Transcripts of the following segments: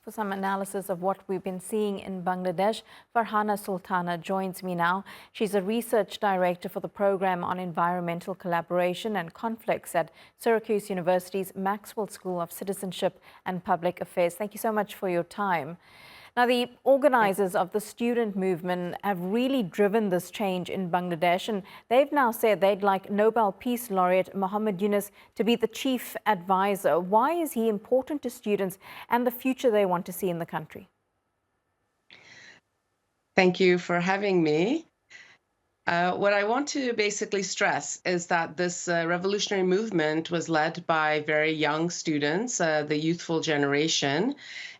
For some analysis of what we've been seeing in Bangladesh, Farhana Sultana joins me now. She's a research director for the program on environmental collaboration and conflicts at Syracuse University's Maxwell School of Citizenship and Public Affairs. Thank you so much for your time. Now, the organizers of the student movement have really driven this change in Bangladesh, and they've now said they'd like Nobel Peace Laureate Muhammad Yunus to be the chief advisor. Why is he important to students and the future they want to see in the country? Thank you for having me. What I want to basically stress is that this revolutionary movement was led by very young students, the youthful generation,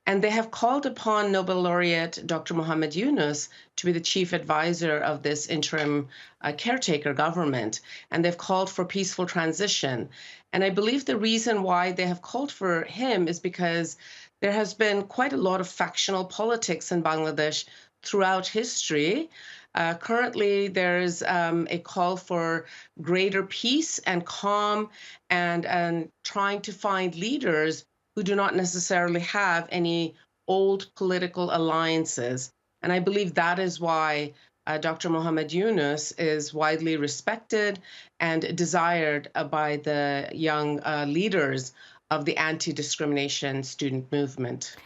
and they have called upon Nobel laureate Dr. Muhammad Yunus to be the chief advisor of this interim caretaker government, and they've called for peaceful transition. And I believe the reason why they have called for him is because there has been quite a lot of factional politics in Bangladesh throughout history. Currently, there's a call for greater peace and calm and trying to find leaders who do not necessarily have any old political alliances. And I believe that is why Dr. Muhammad Yunus is widely respected and desired by the young leaders of the anti-discrimination student movement.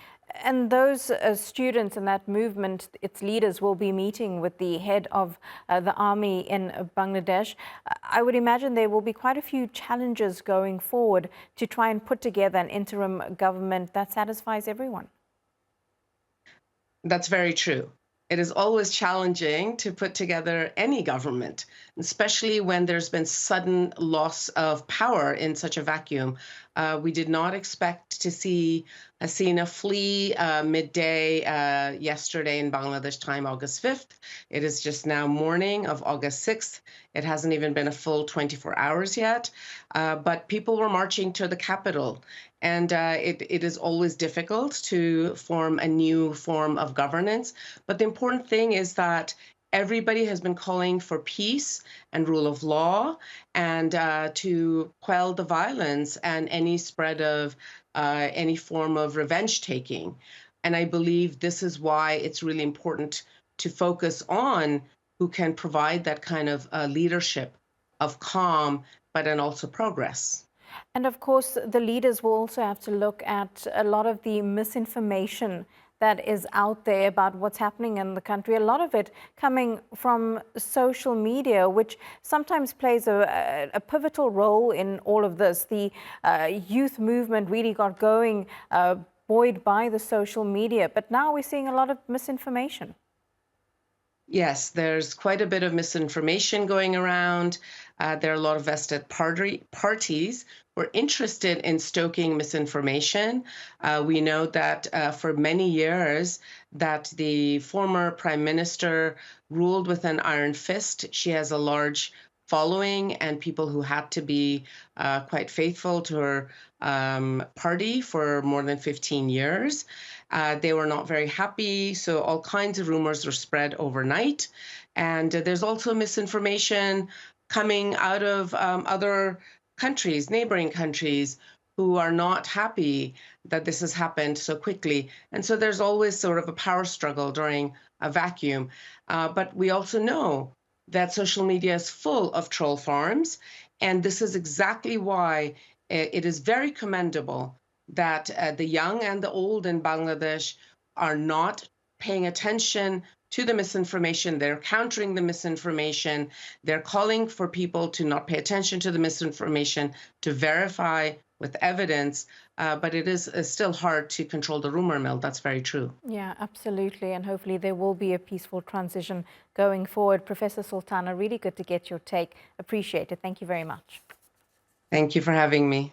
And those students in that movement, its leaders, will be meeting with the head of the army in Bangladesh. I would imagine there will be quite a few challenges going forward to try and put together an interim government that satisfies everyone. That's very true. It is always challenging to put together any government, especially when there's been sudden loss of power in such a vacuum. We did not expect to see Hasina flee midday yesterday in Bangladesh time, August 5th. It is just now morning of August 6th. It hasn't even been a full 24 hours yet, but people were marching to the capital. And it is always difficult to form a new form of governance. But the important thing is that everybody has been calling for peace and rule of law and to quell the violence and any spread of any form of revenge taking. And I believe this is why it's really important to focus on who can provide that kind of leadership of calm, but then also progress. And of course, the leaders will also have to look at a lot of the misinformation that is out there about what's happening in the country. A lot of it coming from social media, which sometimes plays a pivotal role in all of this. The youth movement really got going, buoyed by the social media, but now we're seeing a lot of misinformation. Yes, there's quite a bit of misinformation going around. There are a lot of vested parties who are interested in stoking misinformation. We know that for many years that the former prime minister ruled with an iron fist. She has a large following and people who had to be quite faithful to her party for more than 15 years. They were not very happy, so all kinds of rumors were spread overnight. And there's also misinformation coming out of other countries, neighboring countries, who are not happy that this has happened so quickly. And so there's always sort of a power struggle during a vacuum. But we also know that social media is full of troll farms, and this is exactly why it is very commendable that the young and the old in Bangladesh are not paying attention to the misinformation. They're countering the misinformation. They're calling for people to not pay attention to the misinformation, to verify with evidence. But it is still hard to control the rumor mill. That's very true. Yeah, absolutely. And hopefully there will be a peaceful transition going forward. Professor Sultana, really good to get your take. Appreciate it. Thank you very much. Thank you for having me.